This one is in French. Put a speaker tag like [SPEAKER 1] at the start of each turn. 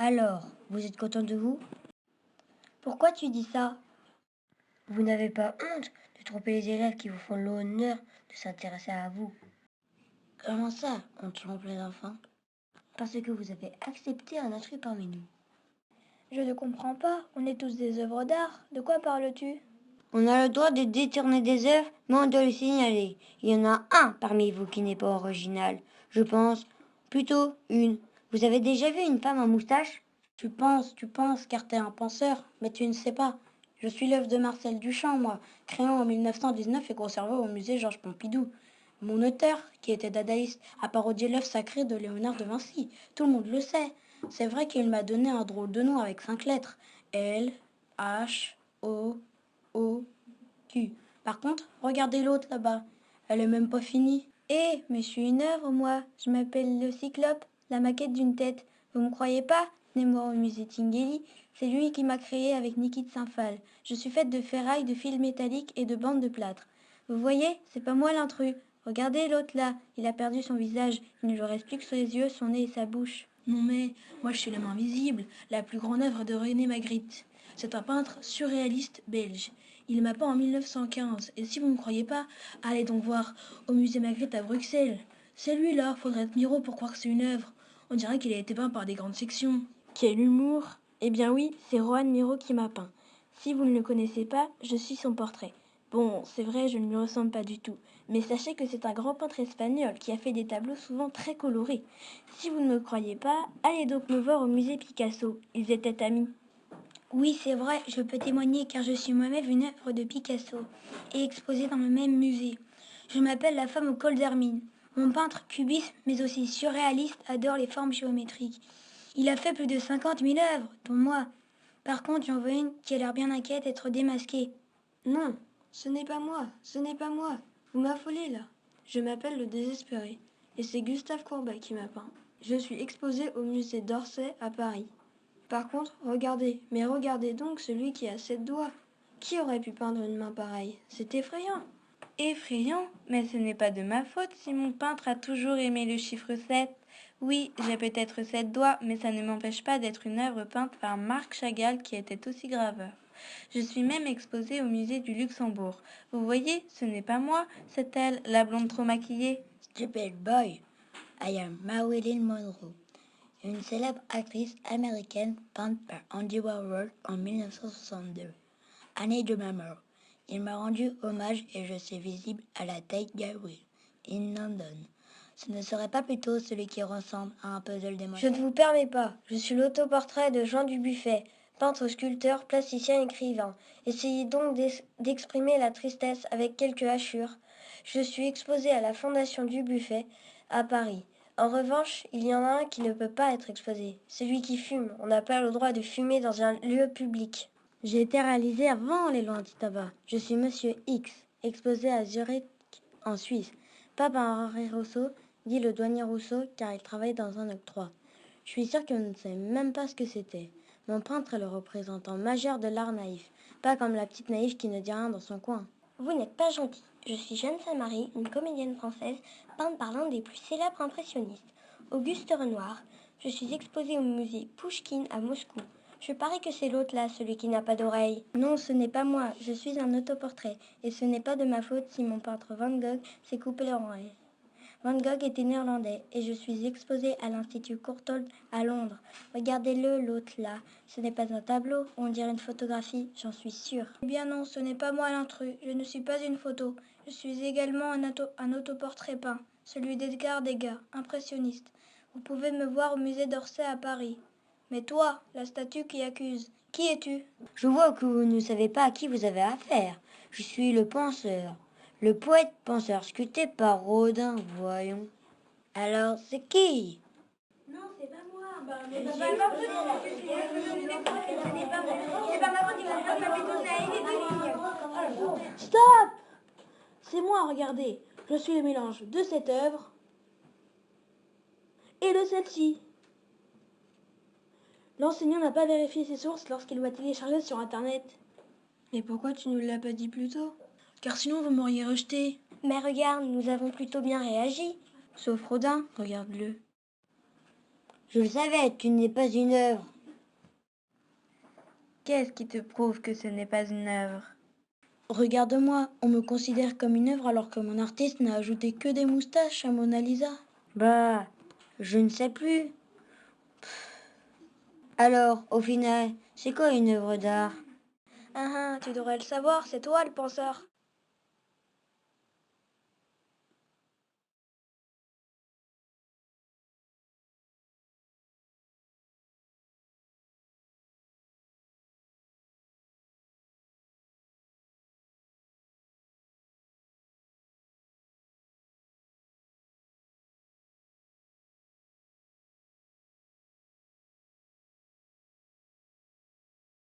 [SPEAKER 1] Alors, vous êtes content de vous? Pourquoi tu dis ça? Vous n'avez pas honte de tromper les élèves qui vous font l'honneur de s'intéresser à vous? Comment ça, on trompe les enfants? Parce que vous avez accepté un intrus parmi nous.
[SPEAKER 2] Je ne comprends pas, on est tous des œuvres d'art. De quoi parles-tu?
[SPEAKER 1] On a le droit de détourner des œuvres, mais on doit le signaler. Il y en a un parmi vous qui n'est pas original. Je pense, plutôt une. Vous avez déjà vu une femme en moustache?
[SPEAKER 3] Tu penses, car t'es un penseur, mais tu ne sais pas. Je suis l'œuvre de Marcel Duchamp, moi, créé en 1919 et conservé au musée Georges Pompidou. Mon auteur, qui était dadaïste, a parodié l'œuvre sacrée de Léonard de Vinci. Tout le monde le sait. C'est vrai qu'il m'a donné un drôle de nom avec 5 lettres. L, H, O, Q. Par contre, regardez l'autre là-bas. Elle est même pas finie.
[SPEAKER 2] Mais je suis une œuvre, moi. Je m'appelle le Cyclope, la maquette d'une tête. Vous me croyez pas? Venez-moi au musée Tinguely. C'est lui qui m'a créé avec Niki de Saint-Phal. Je suis faite de ferraille, de fils métalliques et de bandes de plâtre. Vous voyez, c'est pas moi l'intrus. Regardez l'autre là, il a perdu son visage. Il ne lui reste plus que ses yeux, son nez et sa bouche.
[SPEAKER 3] Non mais, moi je suis la main visible, la plus grande œuvre de René Magritte. C'est un peintre surréaliste belge. Il m'a peint en 1915, et si vous ne me croyez pas, allez donc voir au musée Magritte à Bruxelles. C'est lui là, faudrait être Miro pour croire que c'est une œuvre. On dirait qu'il a été peint par des grandes sections. Quel humour! Eh bien oui, c'est Rohan Miro qui m'a peint. Si vous ne le connaissez pas, je suis son portrait. Bon, c'est vrai, je ne lui ressemble pas du tout, mais sachez que c'est un grand peintre espagnol qui a fait des tableaux souvent très colorés. Si vous ne me croyez pas, allez donc me voir au musée Picasso. Ils étaient amis.
[SPEAKER 2] Oui, c'est vrai, je peux témoigner car je suis moi-même une œuvre de Picasso et exposée dans le même musée. Je m'appelle la femme au col d'hermine. Mon peintre cubiste, mais aussi surréaliste, adore les formes géométriques. Il a fait plus de 50 000 œuvres, dont moi. Par contre, j'en veux une qui a l'air bien inquiète d'être démasquée.
[SPEAKER 4] Non, ce n'est pas moi, ce n'est pas moi. Vous m'affolez là. Je m'appelle le désespéré, et c'est Gustave Courbet qui m'a peint. Je suis exposé au musée d'Orsay à Paris. Par contre, regardez, mais regardez donc celui qui a 7 doigts. Qui aurait pu peindre une main pareille? C'est effrayant.
[SPEAKER 5] Effrayant, mais ce n'est pas de ma faute si mon peintre a toujours aimé le chiffre 7. Oui, j'ai peut-être 7 doigts, mais ça ne m'empêche pas d'être une œuvre peinte par Marc Chagall qui était aussi graveur. Je suis même exposée au musée du Luxembourg. Vous voyez, ce n'est pas moi, c'est elle, la blonde trop maquillée.
[SPEAKER 1] Stupid boy, I am Marilyn Monroe, une célèbre actrice américaine peinte par Andy Warhol en 1962, année de ma mort. Il m'a rendu hommage et je suis visible à la Tate Gallery, in London. Ce ne serait pas plutôt celui qui ressemble à un puzzle d'émotions?
[SPEAKER 2] Je ne vous permets pas. Je suis l'autoportrait de Jean Dubuffet, peintre, sculpteur, plasticien, écrivain. Essayez donc d'exprimer la tristesse avec quelques hachures. Je suis exposé à la Fondation Dubuffet à Paris. En revanche, il y en a un qui ne peut pas être exposé. Celui qui fume. On n'a pas le droit de fumer dans un lieu public.
[SPEAKER 1] J'ai été réalisé avant les lois anti-tabac. Je suis Monsieur X, exposé à Zurich, en Suisse. Pas par Henri Rousseau, dit le douanier Rousseau, car il travaille dans un octroi. Je suis sûr qu'on ne sait même pas ce que c'était. Mon peintre est le représentant majeur de l'art naïf, pas comme la petite naïve qui ne dit rien dans son coin.
[SPEAKER 2] Vous n'êtes pas gentil. Je suis Jeanne Saint-Marie, une comédienne française peinte par l'un des plus célèbres impressionnistes, Auguste Renoir. Je suis exposée au musée Pouchkine à Moscou. Je parie que c'est l'autre là, celui qui n'a pas d'oreille. Non, ce n'est pas moi, je suis un autoportrait. Et ce n'est pas de ma faute si mon peintre Van Gogh s'est coupé l'oreille. Van Gogh était néerlandais et je suis exposée à l'Institut Courtauld à Londres. Regardez-le, l'autre là. Ce n'est pas un tableau, on dirait une photographie, j'en suis sûre. Eh bien non, ce n'est pas moi l'intrus, je ne suis pas une photo. Je suis également un autoportrait peint, celui d'Edgar Degas, impressionniste. Vous pouvez me voir au musée d'Orsay à Paris. Mais toi, la statue qui accuse, qui es-tu?
[SPEAKER 1] Je vois que vous ne savez pas à qui vous avez affaire. Je suis le penseur, le poète penseur sculpté par Rodin, voyons. Alors, c'est qui?
[SPEAKER 2] Non, c'est pas moi. C'est pas ma faute. C'est pas ma faute, il m'a tapé toute la haine et de ligne.
[SPEAKER 3] Stop! C'est moi, regardez. Je suis le mélange de cette œuvre et de celle-ci. L'enseignant n'a pas vérifié ses sources lorsqu'il l'a téléchargé sur Internet.
[SPEAKER 4] Et pourquoi tu ne l'as pas dit plus tôt?
[SPEAKER 3] Car sinon vous m'auriez rejeté.
[SPEAKER 2] Mais regarde, nous avons plutôt bien réagi.
[SPEAKER 4] Sauf Rodin, regarde-le.
[SPEAKER 1] Je le savais, tu n'es pas une œuvre.
[SPEAKER 5] Qu'est-ce qui te prouve que ce n'est pas une œuvre?
[SPEAKER 3] Regarde-moi, on me considère comme une œuvre alors que mon artiste n'a ajouté que des moustaches à Mona Lisa.
[SPEAKER 1] Bah, je ne sais plus. Alors, au final, c'est quoi une œuvre d'art?
[SPEAKER 3] Tu devrais le savoir, c'est toi le penseur.